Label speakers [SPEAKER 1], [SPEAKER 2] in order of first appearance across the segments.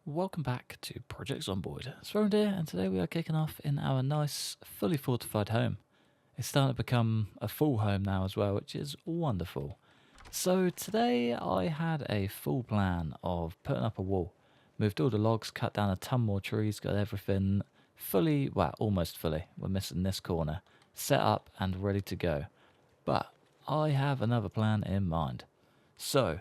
[SPEAKER 1] Welcome back to Project Zomboid. It's Rowan here, and today we are kicking off in our nice, fully fortified home. It's starting to become a full home now as well, which is wonderful. So today I had a full plan of putting up a wall. Moved all the logs, cut down a ton more trees, got everything fully, well, almost fully. We're missing this corner. Set up and ready to go. But I have another plan in mind. So,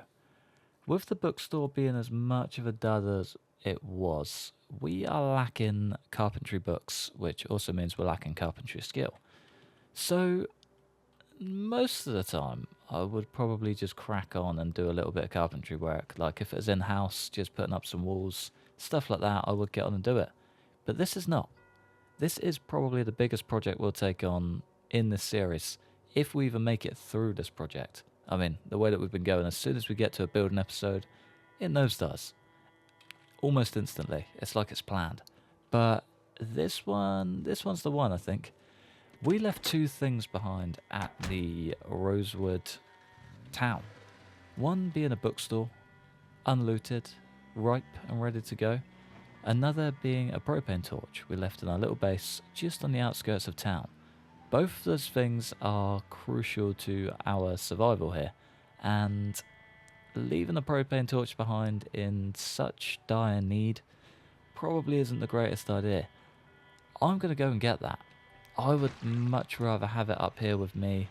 [SPEAKER 1] with the bookstore being as much of a dud as it was, we are lacking carpentry books, which also means we're lacking carpentry skill. So, most of the time, I would probably just crack on and do a little bit of carpentry work. Like if it was in house, just putting up some walls, stuff like that, I would get on and do it. But this is not. This is probably the biggest project we'll take on in this series, if we even make it through this project. I mean, the way that we've been going, as soon as we get to a building episode, it nosedives. Almost instantly. It's like it's planned. But this one's the one, I think. We left two things behind at the Rosewood town. One being a bookstore, unlooted, ripe and ready to go. Another being a propane torch we left in our little base just on the outskirts of town. Both of those things are crucial to our survival here, and leaving a propane torch behind in such dire need probably isn't the greatest idea. I'm going to go and get that. I would much rather have it up here with me,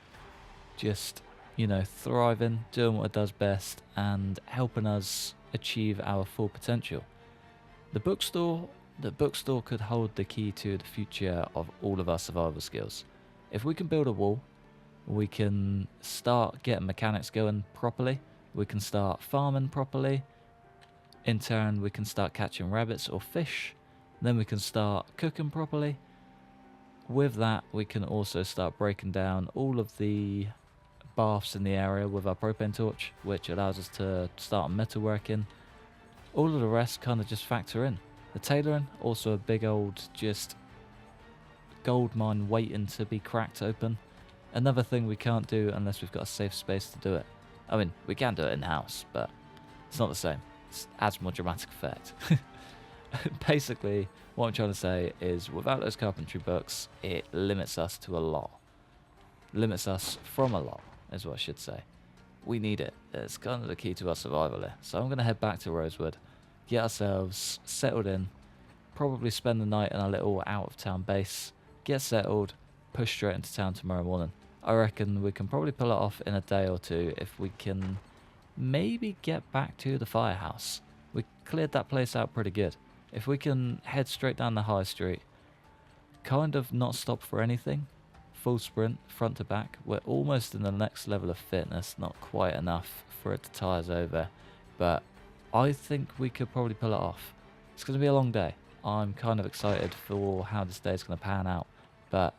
[SPEAKER 1] just, thriving, doing what it does best, and helping us achieve our full potential. The bookstore could hold the key to the future of all of our survival skills. If we can build a wall, we can start getting mechanics going properly, we can start farming properly, in turn we can start catching rabbits or fish, then we can start cooking properly. With that, we can also start breaking down all of the baths in the area with our propane torch, which allows us to start metalworking. All of the rest kind of just factor in. The tailoring, also a big old just gold mine waiting to be cracked open. Another thing we can't do unless we've got a safe space to do it. I mean, we can do it in-house, but it's not the same. It adds more dramatic effect. Basically, what I'm trying to say is, without those carpentry books, it limits us to a lot. Limits us from a lot, is what I should say. We need it. It's kind of the key to our survival here. So I'm going to head back to Rosewood, get ourselves settled in, probably spend the night in our little out-of-town base, get settled, push straight into town tomorrow morning. I reckon we can probably pull it off in a day or two if we can maybe get back to the firehouse. We cleared that place out pretty good. If we can head straight down the high street, kind of not stop for anything, full sprint, front to back, we're almost in the next level of fitness, not quite enough for it to tie us over, but I think we could probably pull it off. It's going to be a long day. I'm kind of excited for how this day is going to pan out, but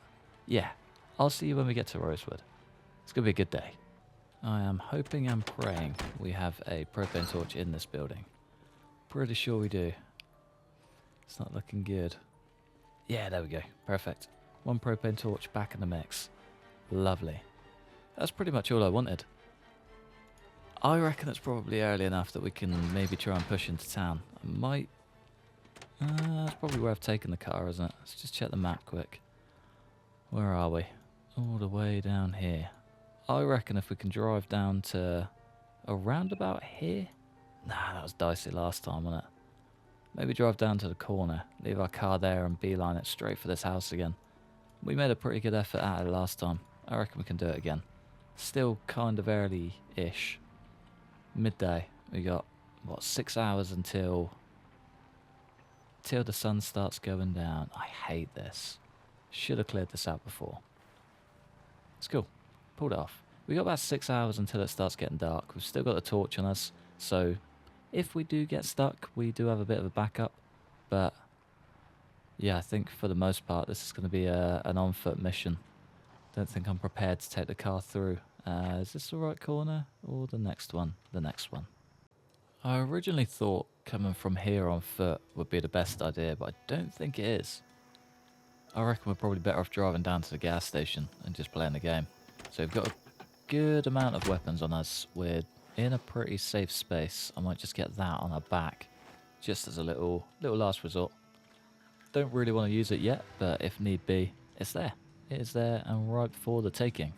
[SPEAKER 1] yeah, I'll see you when we get to Rosewood. It's going to be a good day. I am hoping and praying we have a propane torch in this building. Pretty sure we do. It's not looking good. Yeah, there we go. Perfect. One propane torch back in the mix. Lovely. That's pretty much all I wanted. I reckon it's probably early enough that we can maybe try and push into town. I might... that's probably where I've taken the car, isn't it? Let's just check the map quick. Where are we? All the way down here. I reckon if we can drive down to around about here... Nah, that was dicey last time, wasn't it? Maybe drive down to the corner, leave our car there and beeline it straight for this house again. We made a pretty good effort at it last time. I reckon we can do it again. Still kind of early-ish. Midday. We got, 6 hours until the sun starts going down. I hate this. Should have cleared this out before. It's cool. Pulled it off. We got about 6 hours until it starts getting dark. We've still got the torch on us, so... if we do get stuck, we do have a bit of a backup, but yeah, I think for the most part this is going to be an on-foot mission. Don't think I'm prepared to take the car through. Is this the right corner or the next one? The next one. I originally thought coming from here on foot would be the best idea, but I don't think it is. I reckon we're probably better off driving down to the gas station and just playing the game. So we've got a good amount of weapons on us. We're in a pretty safe space. I might just get that on our back. just as a little last resort. Don't really want to use it yet, but if need be, it's there. It is there and ripe for the taking.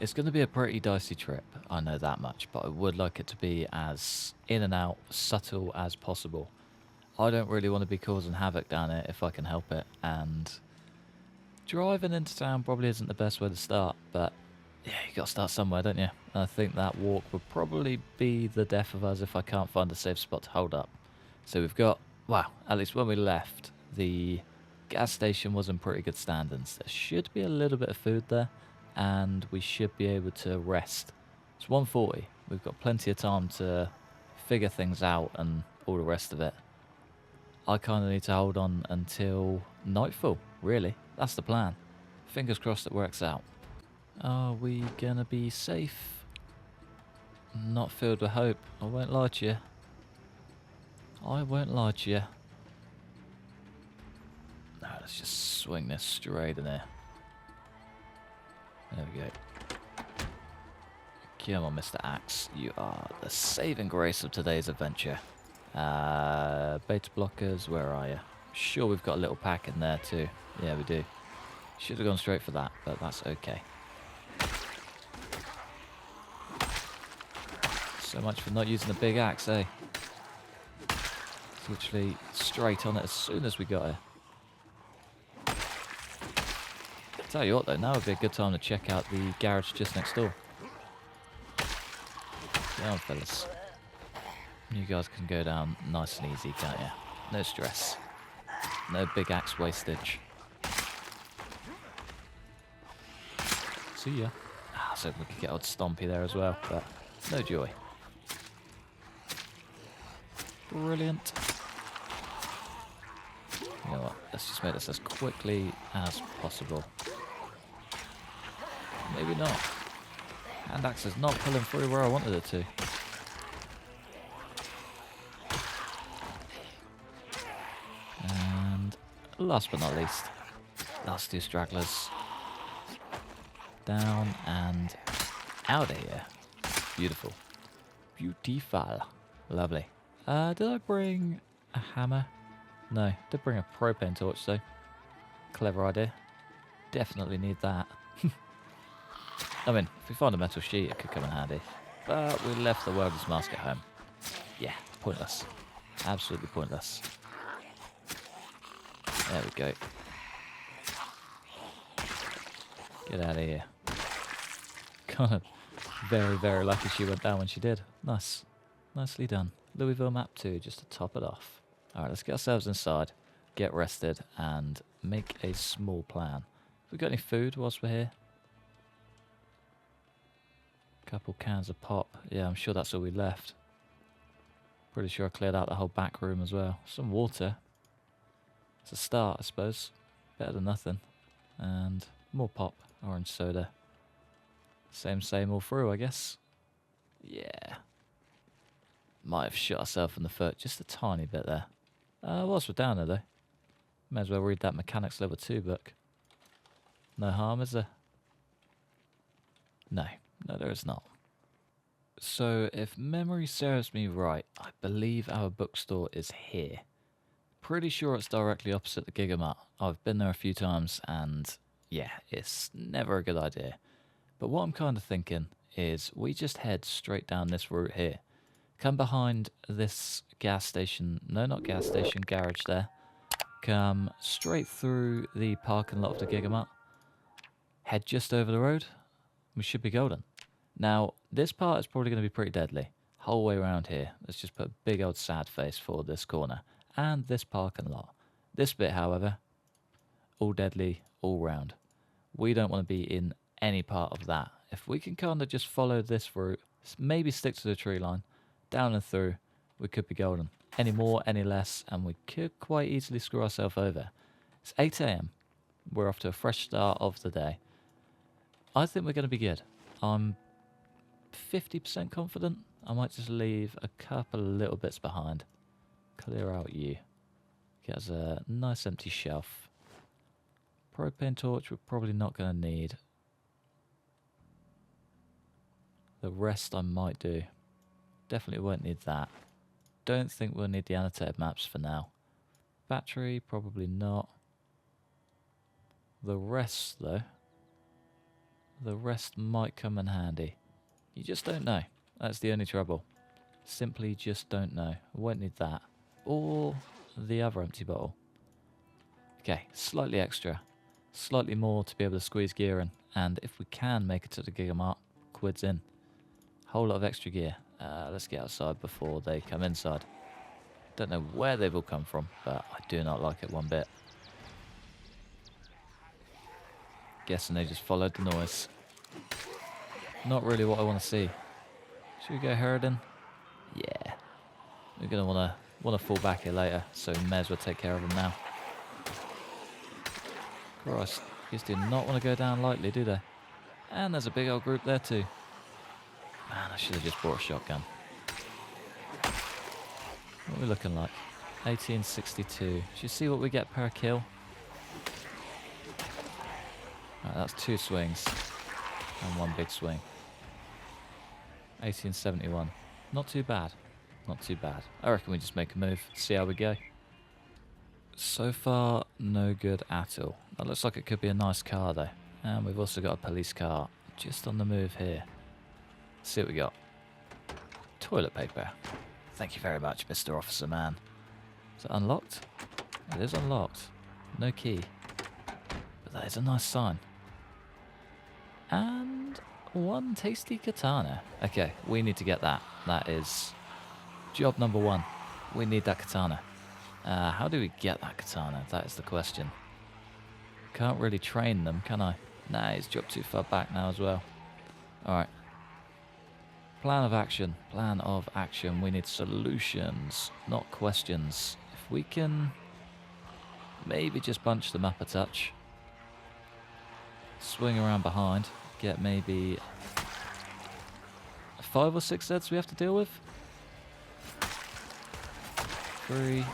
[SPEAKER 1] It's going to be a pretty dicey trip, I know that much, but I would like it to be as in and out, subtle as possible. I don't really want to be causing havoc down it if I can help it, and driving into town probably isn't the best way to start, but yeah, you got to start somewhere, don't you? And I think that walk would probably be the death of us if I can't find a safe spot to hold up. So we've got, wow, at least when we left, the gas station was in pretty good standings. There should be a little bit of food there, and we should be able to rest. It's 1:40. We've got plenty of time to figure things out and all the rest of it. I kind of need to hold on until nightfall, really. That's the plan. Fingers crossed it works out. Are we gonna be safe? Not filled with hope. I won't lie to you. I won't lie to you. No, let's just swing this straight in there. There we go. Come on, Mr. Axe. You are the saving grace of today's adventure. Beta blockers, where are you? Sure, we've got a little pack in there too. Yeah, we do. Should have gone straight for that, but that's okay. So much for not using the big axe, eh? It's literally straight on it as soon as we got here. Tell you what though, now would be a good time to check out the garage just next door. Come on, fellas. You guys can go down nice and easy, can't you? No stress. No big axe wastage. See ya. So we could get old Stompy there as well, but no joy. Brilliant. You know what? Let's just make this as quickly as possible. Maybe not. Hand axe is not pulling through where I wanted it to. And last but not least, last two stragglers. Down and out of here. Beautiful. Beautiful. Lovely. Did I bring a hammer? No, did bring a propane torch though. Clever idea. Definitely need that. I mean, if we find a metal sheet, it could come in handy. But we left the welder's mask at home. Yeah, pointless. Absolutely pointless. There we go. Get out of here. Kind of very, very lucky she went down when she did. Nice. Nicely done. Louisville map 2, just to top it off. Alright, let's get ourselves inside, get rested, and make a small plan. Have we got any food whilst we're here? Couple cans of pop. Yeah, I'm sure that's all we left. Pretty sure I cleared out the whole back room as well. Some water. It's a start, I suppose. Better than nothing. And more pop. Orange soda. Same all through, I guess. Yeah. Might have shot ourselves in the foot just a tiny bit there. Whilst we're down there, though. May as well read that Mechanics Level 2 book. No harm, is there? No, there is not. So, if memory serves me right, I believe our bookstore is here. Pretty sure it's directly opposite the Gigamart. I've been there a few times, and yeah, it's never a good idea. But what I'm kind of thinking is we just head straight down this route here. Come behind this gas station, no, not gas station, garage there. Come straight through the parking lot of the Gigamart. Head just over the road. We should be golden. Now, this part is probably going to be pretty deadly. Whole way around here. Let's just put a big old sad face for this corner. And this parking lot. This bit, however, all deadly, all round. We don't want to be in any part of that. If we can kind of just follow this route, maybe stick to the tree line, down and through, we could be golden. Any more, any less, and we could quite easily screw ourselves over. It's 8 AM. We're off to a fresh start of the day. I think we're going to be good. I'm 50% confident. I might just leave a couple of little bits behind. Clear out you. Get us a nice empty shelf. Propane torch we're probably not going to need. The rest I might do. Definitely won't need that. don't think we'll need the annotated maps for now. Battery, probably not. The rest, though. The rest might come in handy. You just don't know. That's the only trouble. Simply just don't know. I won't need that. Or the other empty bottle. Okay, slightly extra. Slightly more to be able to squeeze gear in. And if we can make it to the Gigamark, quids in. Whole lot of extra gear. Let's get outside before they come inside. Don't know where they've all come from, but I do not like it one bit. Guessing they just followed the noise. Not really what I want to see. Should we go herding? Yeah. We're gonna wanna fall back here later, so we may as well take care of them now. Christ, these do not want to go down lightly, do they? And there's a big old group there too. Man, I should have just brought a shotgun. What are we looking like? 1862. Should you see what we get per kill? Right, that's 2 swings. And 1 big swing. 1871. Not too bad. Not too bad. I reckon we just make a move, see how we go. So far, no good at all. That looks like it could be a nice car though. And we've also got a police car just on the move here. Let's see what we got. Toilet paper. Thank you very much, Mr. Officer Man. Is it unlocked? It is unlocked. No key. But that is a nice sign. And 1 tasty katana. Okay, we need to get that. That is job number 1. We need that katana. How do we get that katana? That is the question. Can't really train them, can I? Nah, he's dropped too far back now as well. Alright. Plan of action. Plan of action. We need solutions, not questions. If we can maybe just bunch them up a touch. Swing around behind. Get maybe 5 or 6 Zeds we have to deal with. 3.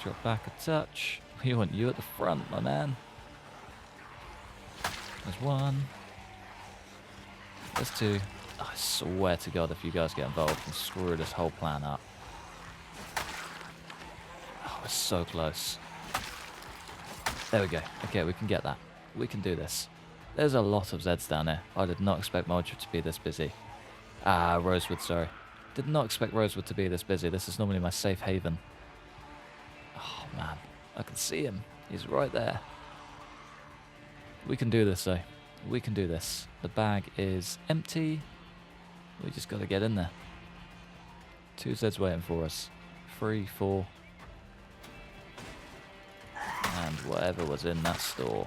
[SPEAKER 1] Drop back a touch. We want you at the front, my man. There's 1. There's 2. I swear to God, if you guys get involved and screw this whole plan up. Oh, we're so close. There we go. Okay, we can get that. We can do this. There's a lot of Zeds down there. I did not expect Moldra to be this busy. Rosewood, sorry. Did not expect Rosewood to be this busy. This is normally my safe haven. Oh, man. I can see him. He's right there. We can do this, though. We can do this. The bag is empty. We just got to get in there. 2 Zeds waiting for us. 3, 4. And whatever was in that store.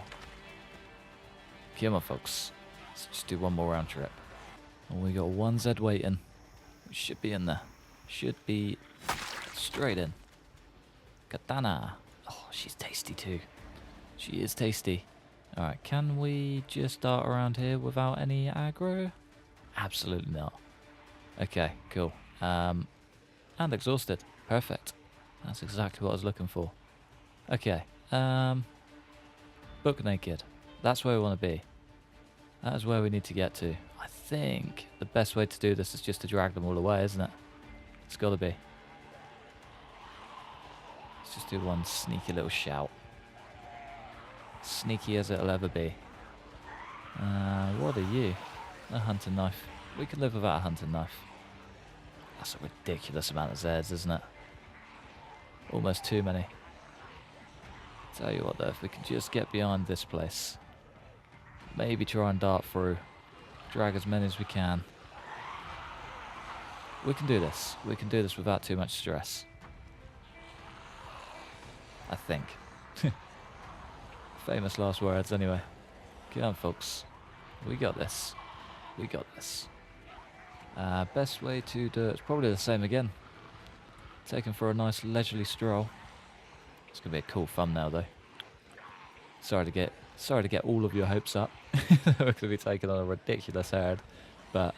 [SPEAKER 1] Come on, folks. Let's just do 1 more round trip. And we got 1 Zed waiting. We should be in there. Should be straight in. Katana. Oh, she's tasty too. She is tasty. Alright, can we just dart around here without any aggro? Absolutely not. Okay, cool. And exhausted. Perfect. That's exactly what I was looking for. Okay. Book naked. That's where we want to be. That is where we need to get to. I think the best way to do this is just to drag them all away, isn't it? It's got to be. Let's just do 1 sneaky little shout. Sneaky as it'll ever be. What are you? A hunting knife. We could live without a hunting knife. That's a ridiculous amount of Zeds, isn't it? Almost too many. Tell you what though, if we can just get behind this place. Maybe try and dart through. Drag as many as we can. We can do this. We can do this without too much stress. I think. Famous last words anyway. Come on, folks. We got this. We got this. Best way to do it's probably the same again. Taken for a nice leisurely stroll. It's gonna be a cool thumbnail though. Sorry to get all of your hopes up. We're gonna be taking on a ridiculous herd, but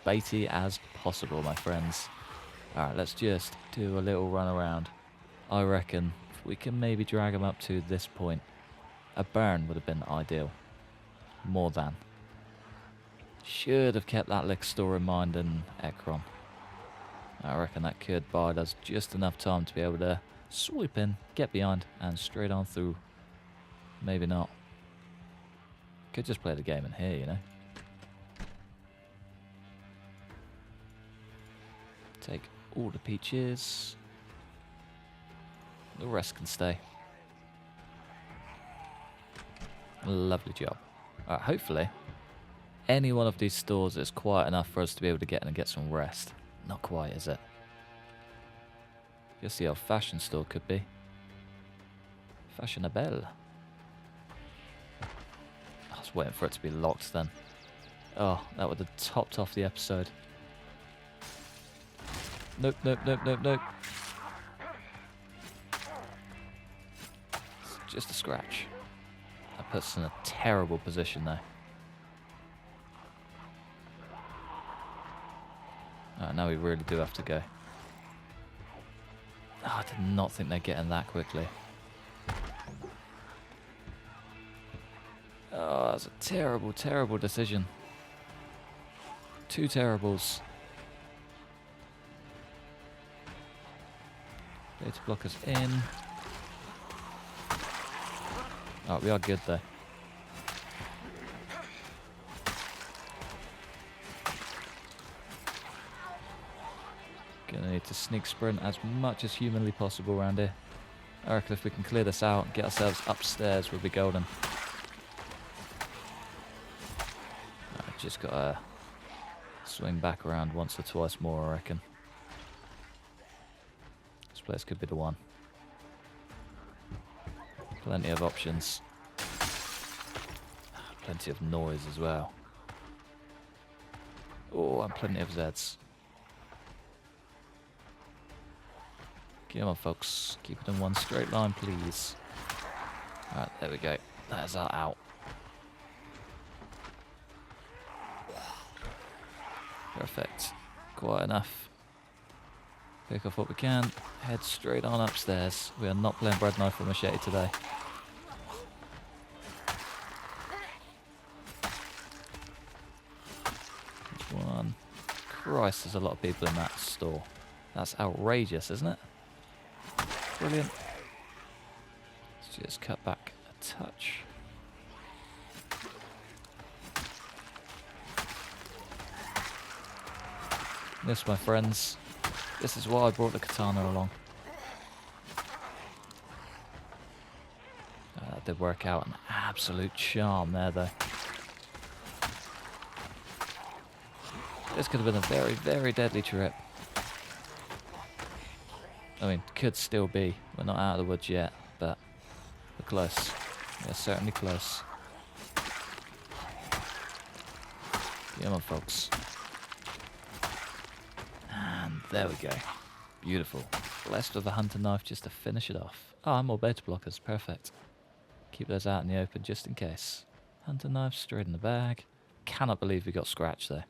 [SPEAKER 1] baity as possible, my friends. Alright, let's just do a little run around. I reckon if we can maybe drag them up to this point. A burn would have been ideal. More than. Should have kept that liquor store in mind and Ekron. I reckon that could buy us just enough time to be able to sweep in, get behind, and straight on through. Maybe not. Could just play the game in here, you know. Take all the peaches. The rest can stay. Lovely job. Alright, hopefully any one of these stores is quiet enough for us to be able to get in and get some rest. Not quite, is it? Guess the old-fashioned store could be. Fashionable. I was waiting for it to be locked then. Oh, that would have topped off the episode. Nope, nope, nope, nope, nope. It's just a scratch. That puts us in a terrible position though. Alright, now we really do have to go. Oh, I did not think they'd get in that quickly. Oh, that's a terrible, terrible decision. Two terribles. Data blockers in. Oh, we are good though. Gonna need to sneak sprint as much as humanly possible around here. I reckon if we can clear this out and get ourselves upstairs, we'll be golden. I've just gotta swing back around once or twice more, I reckon. This place could be the one. Plenty of options. Plenty of noise as well. Oh, and plenty of Zeds. Come on, folks. Keep it in one straight line, please. Alright, there we go. That is our out. Perfect. Quite enough. Pick off what we can. Head straight on upstairs. We are not playing bread knife or machete today. One. Christ, there's a lot of people in that store. That's outrageous, isn't it? Brilliant. Let's just cut back a touch. This, my friends, this is why I brought the katana along. That did work out an absolute charm there, though. This could have been a very, very deadly trip. I mean, could still be. We're not out of the woods yet, but we're close. We're certainly close. Come on, folks. And there we go. Beautiful. Blessed with a hunting knife just to finish it off. Oh, and more beta blockers. Perfect. Keep those out in the open just in case. Hunting knife straight in the bag. Cannot believe we got scratched there.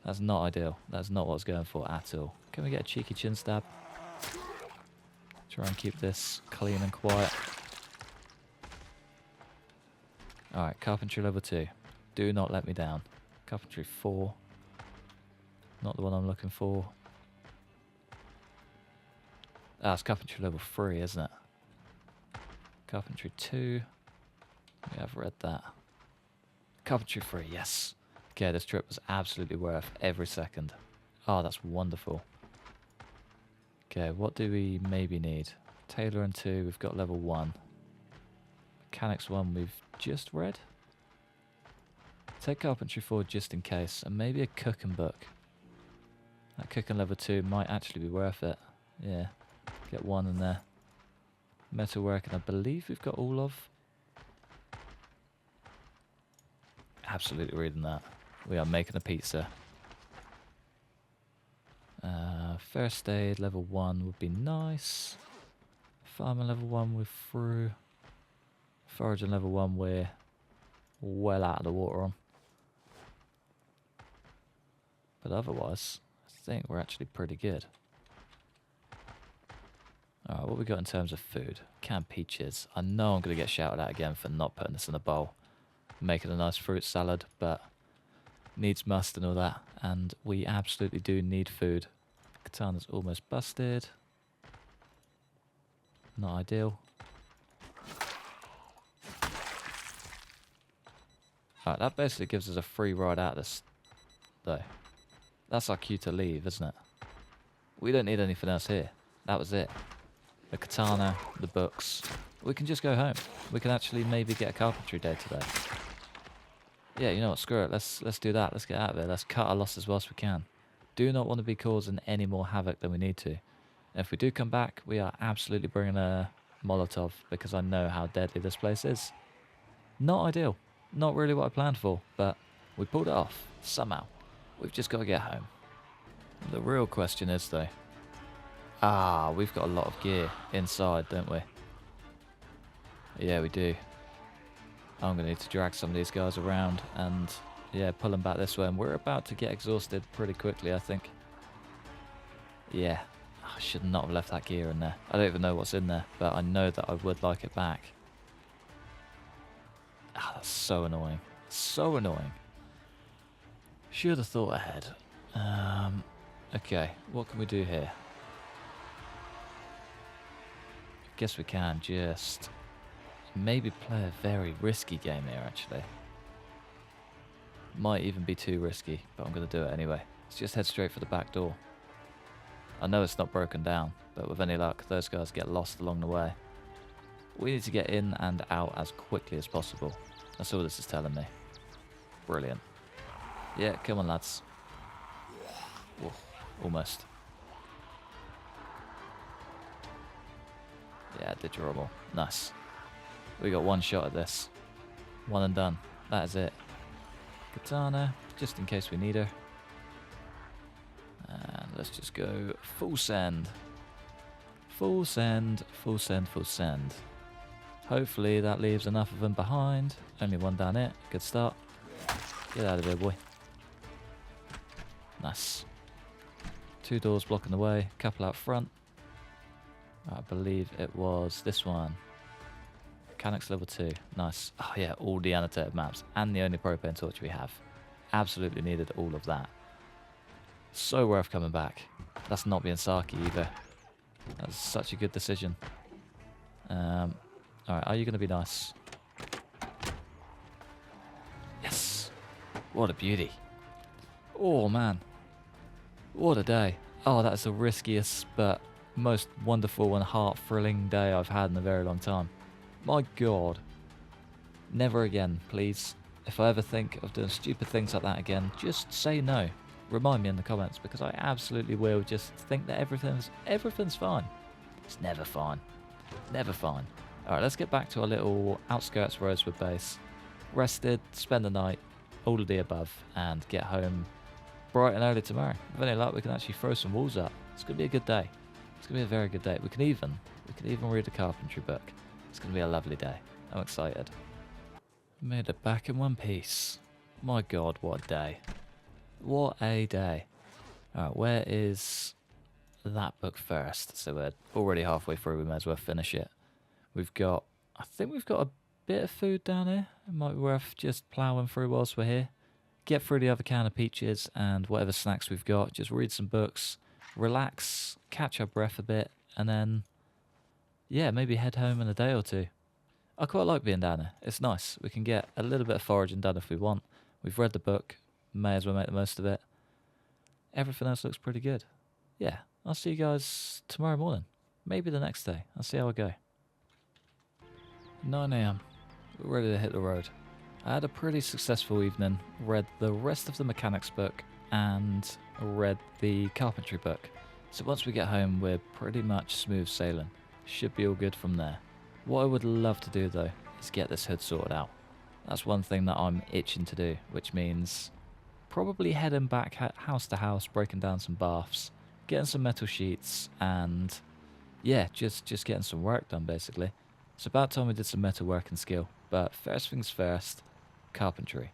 [SPEAKER 1] That's not ideal. That's not what I was going for at all. Can we get a cheeky chin stab? Try and keep this clean and quiet. Alright, carpentry level 2. Do not let me down. Carpentry 4. Not the one I'm looking for. Ah, it's carpentry level 3, isn't it? Carpentry 2. We have read that. Carpentry 3, yes. Okay, this trip was absolutely worth every second. Oh, that's wonderful. Okay, what do we maybe need? Tailor and 2, we've got level 1. Mechanics 1, we've just read. Take carpentry 4 just in case, and maybe a cooking book. That cooking level 2 might actually be worth it. Yeah, get 1 in there. Metalworking, I believe we've got all of. Absolutely reading that. We are making a pizza. First aid level 1 would be nice. Farming level 1 we're through. Foraging level 1 we're well out of the water on. But otherwise, I think we're actually pretty good. Alright, what we got in terms of food? Canned peaches. I know I'm going to get shouted at again for not putting this in a bowl. Making a nice fruit salad, but needs must and all that. And we absolutely do need food. Katana's almost busted. Not ideal. Alright, that basically gives us a free ride out of this, though. That's our cue to leave, isn't it? We don't need anything else here. That was it. The katana, the books. We can just go home. We can actually maybe get a carpentry day today. Yeah, you know what? Screw it. Let's do that. Let's get out of here. Let's cut our losses whilst we can. Do not want to be causing any more havoc than we need to. And if we do come back, we are absolutely bringing a Molotov because I know how deadly this place is. Not ideal. Not really what I planned for, but we pulled it off somehow. We've just got to get home. The real question is, though, we've got a lot of gear inside, don't we? Yeah, we do. I'm going to need to drag some of these guys around and, yeah, pull them back this way. And we're about to get exhausted pretty quickly, I think. Yeah, I should not have left that gear in there. I don't even know what's in there, but I know that I would like it back. That's so annoying. So annoying. Should have thought ahead. Okay, what can we do here? I guess we can just maybe play a very risky game here, actually. Might even be too risky, but I'm going to do it anyway. Let's just head straight for the back door. I know it's not broken down, but with any luck, those guys get lost along the way. We need to get in and out as quickly as possible. That's all this is telling me. Brilliant. Yeah, come on, lads. Whoa, almost. Yeah, did horrible. Nice. We got one shot at this. One and done. That is it. Katana, just in case we need her. And let's just go full send. Full send, full send, full send. Hopefully that leaves enough of them behind. Only one down it. Good start. Get out of here, boy. Nice. 2 doors blocking the way. Couple out front. I believe it was this one. Mechanics level 2. Nice. Oh yeah, all the annotated maps. And the only propane torch we have. Absolutely needed all of that. So worth coming back. That's not being Saki either. That's such a good decision. Alright, are you going to be nice? Yes! What a beauty. Oh man. What a day. Oh, that's the riskiest but most wonderful and heart-thrilling day I've had in a very long time. My God. Never again, please. If I ever think of doing stupid things like that again, just say no. Remind me in the comments, because I absolutely will just think that everything's fine. It's never fine. Never fine. Alright, let's get back to our little outskirts Rosewood base. Rested, spend the night, all of the above, and get home bright and early tomorrow. With any luck, we can actually throw some walls up. It's going to be a good day. It's going to be a very good day. We can even read a carpentry book. It's going to be a lovely day. I'm excited. Made it back in one piece. My God, what a day. What a day. Alright, where is that book first? So we're already halfway through. We may as well finish it. I think we've got a bit of food down here. It might be worth just ploughing through whilst we're here. Get through the other can of peaches and whatever snacks we've got. Just read some books, relax, catch our breath a bit, and then, yeah, maybe head home in a day or two. I quite like being down here. It's nice. We can get a little bit of foraging done if we want. We've read the book. May as well make the most of it. Everything else looks pretty good. Yeah, I'll see you guys tomorrow morning. Maybe the next day. I'll see how I go. 9 AM. We're ready to hit the road. I had a pretty successful evening. Read the rest of the mechanics book and read the carpentry book. So once we get home, we're pretty much smooth sailing. Should be all good from there. What I would love to do though is get this hood sorted out. That's one thing that I'm itching to do, which means probably heading back house to house, breaking down some baths, getting some metal sheets, and yeah, just getting some work done basically. It's about time we did some metal work and skill, but first things first, carpentry.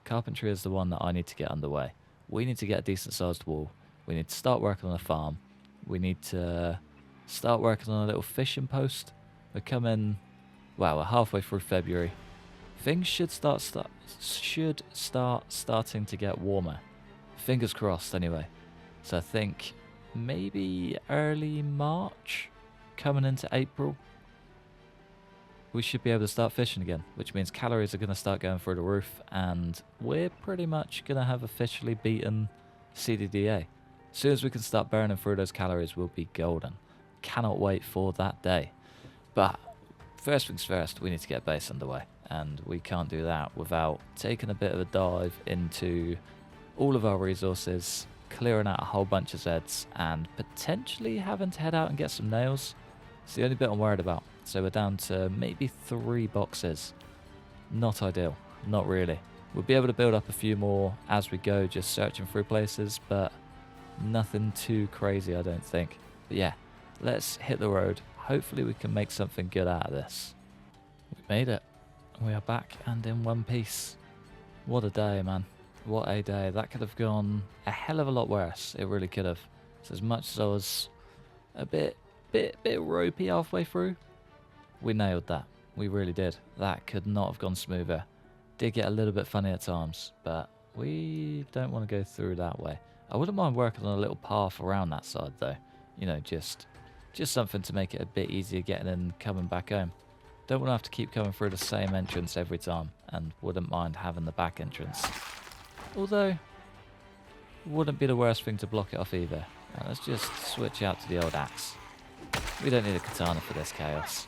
[SPEAKER 1] Carpentry is the one that I need to get underway. We need to get a decent sized wall. We need to start working on a farm. We need to start working on a little fishing post. We're halfway through February. Things should start starting to get warmer. Fingers crossed anyway. So I think maybe early March, coming into April, we should be able to start fishing again, which means calories are going to start going through the roof, and we're pretty much going to have officially beaten CDDA. As soon as we can start burning through those calories, we'll be golden. Cannot wait for that day. But first things first, we need to get base underway, and we can't do that without taking a bit of a dive into all of our resources, clearing out a whole bunch of Zeds, and potentially having to head out and get some nails. It's the only bit I'm worried about. So we're down to maybe 3 boxes. Not ideal, not really. We'll be able to build up a few more as we go, just searching through places, but nothing too crazy, I don't think. But yeah, let's hit the road. Hopefully we can make something good out of this. We made it. We are back and in one piece. What a day, man. What a day. That could have gone a hell of a lot worse. It really could have. So as much as I was a bit ropey halfway through, we nailed that. We really did. That could not have gone smoother. Did get a little bit funny at times, but we don't want to go through that way. I wouldn't mind working on a little path around that side though. You know, just something to make it a bit easier getting in and coming back home. Don't want to have to keep coming through the same entrance every time, and wouldn't mind having the back entrance. Although, wouldn't be the worst thing to block it off either. Right, let's just switch out to the old axe. We don't need a katana for this chaos.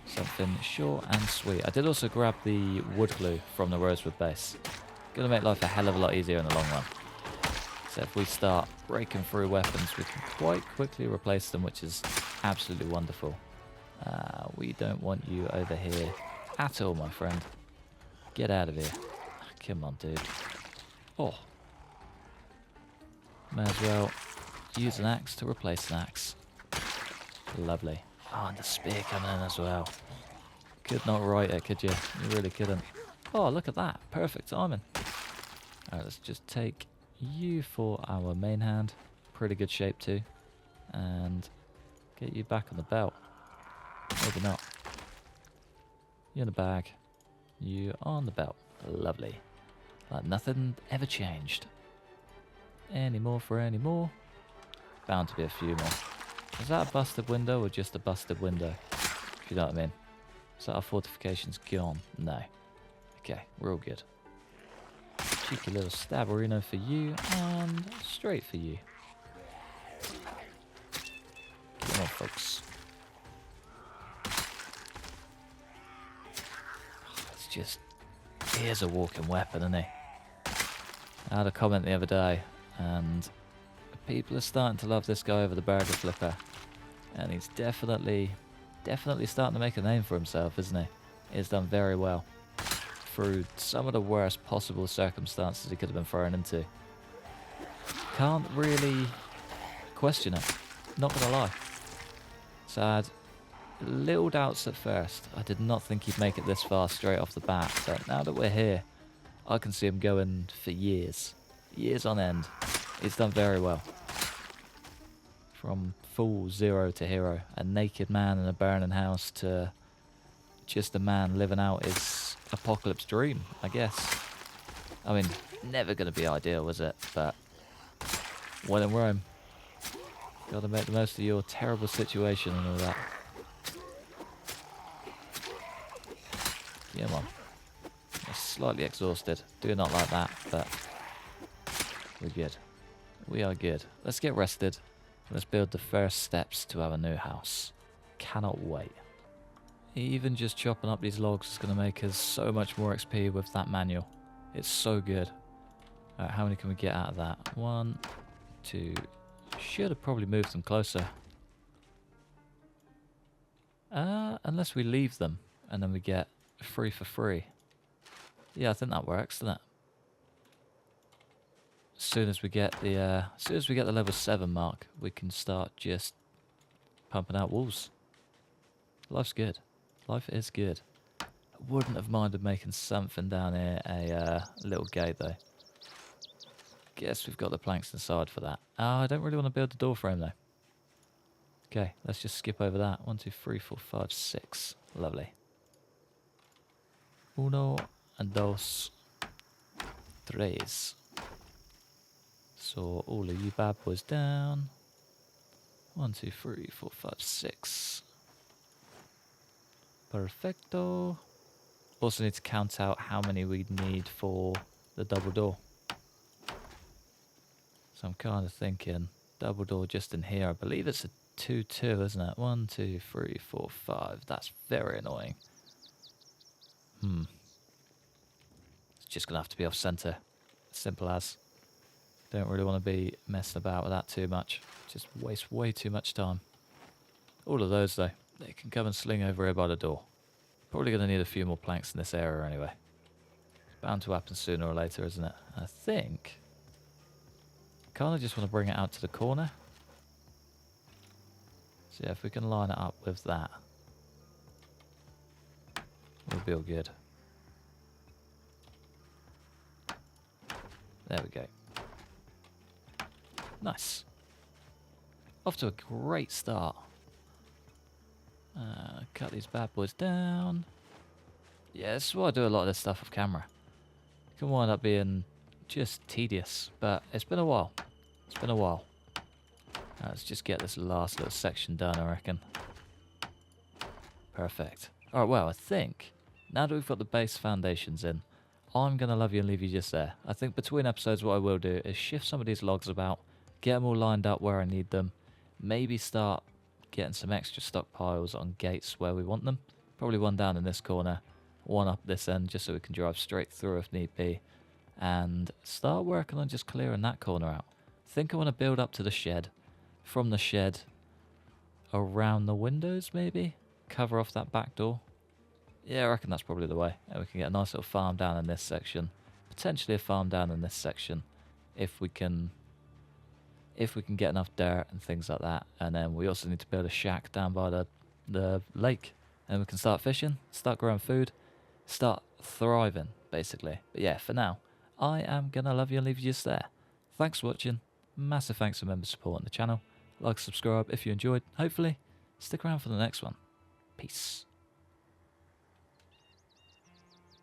[SPEAKER 1] Something short and sweet. I did also grab the wood glue from the Rosewood base. Gonna make life a hell of a lot easier in the long run. So if we start breaking through weapons, we can quite quickly replace them, which is absolutely wonderful. We don't want you over here at all, my friend. Get out of here. Come on, dude. Oh. May as well use an axe to replace an axe. Lovely. Oh, and the spear coming in as well. Could not write it, could you? You really couldn't. Oh, look at that. Perfect timing. Alright, let's just take you for our main hand. Pretty good shape too. And get you back on the belt. Maybe not. You in the bag. You on the belt. Lovely. Like nothing ever changed. Any more for any more? Bound to be a few more. Is that a busted window or just a busted window? If you know what I mean. Is that our fortifications gone? No. Okay, we're all good. Cheeky little stabberino for you, and straight for you. Come on, folks. It's just... he is a walking weapon, isn't he? I had a comment the other day, and people are starting to love this guy over the burger flipper, and he's definitely starting to make a name for himself, isn't he? He's done very well through some of the worst possible circumstances he could have been thrown into. Can't really question it, not gonna lie. So I had little doubts at first. I did not think he'd make it this far straight off the bat, but now that we're here, I can see him going for years on end. He's done very well. From full 0 to hero, a naked man in a burning house, to just a man living out his apocalypse dream, I guess. I mean, never going to be ideal, was it? But when in Rome, gotta make the most of your terrible situation and all that. Come on. I'm slightly exhausted. Do not like that, but we're good. We are good. Let's get rested. Let's build the first steps to our new house. Cannot wait. Even just chopping up these logs is going to make us so much more XP with that manual. It's so good. Alright, how many can we get out of that? 1, 2. Should have probably moved them closer. Unless we leave them and then we get 3 for free. Yeah, I think that works, doesn't it? As soon as we get the level 7 mark, we can start just pumping out walls. Life's good. Life is good. I wouldn't have minded making something down here a little gate though. Guess we've got the planks inside for that. Oh, I don't really want to build the door frame though. Okay, let's just skip over that. 1, 2, 3, 4, 5, 6. Lovely. Uno, dos, tres. Saw all of you bad boys down. 1, 2, 3, 4, 5, 6. Perfecto. Also need to count out how many we'd need for the double door. So I'm kind of thinking double door just in here. I believe it's a 2-2, isn't it? 1, 2, 3, 4, 5. That's very annoying. It's just going to have to be off center. Simple as. Don't really want to be messing about with that too much. Just waste way too much time. All of those, though, they can come and sling over here by the door. Probably going to need a few more planks in this area anyway. It's bound to happen sooner or later, isn't it? I think... kind of just want to bring it out to the corner. So yeah, if we can line it up with that, we'll be all good. There we go. Nice. Off to a great start. Cut these bad boys down. Yeah, this is why I do a lot of this stuff off camera. It can wind up being just tedious, but it's been a while. It's been a while. Let's just get this last little section done, I reckon. Perfect. Alright, well, I think now that we've got the base foundations in, I'm going to love you and leave you just there. I think between episodes what I will do is shift some of these logs about, get them all lined up where I need them, maybe start getting some extra stockpiles on gates where we want them. Probably one down in this corner, one up this end just so we can drive straight through if need be, and start working on just clearing that corner out. I think I want to build up to the shed, from the shed around the windows maybe, cover off that back door. Yeah, I reckon that's probably the way. And we can get a nice little farm down in this section, potentially a farm down in this section if we can get enough dirt and things like that. And then we also need to build a shack down by the lake, and we can start fishing, start growing food, start thriving basically. But yeah, for now I am gonna love you and leave you just there. Thanks for watching. Massive thanks for members supporting the channel. Like, subscribe if you enjoyed. Hopefully stick around for the next one. Peace.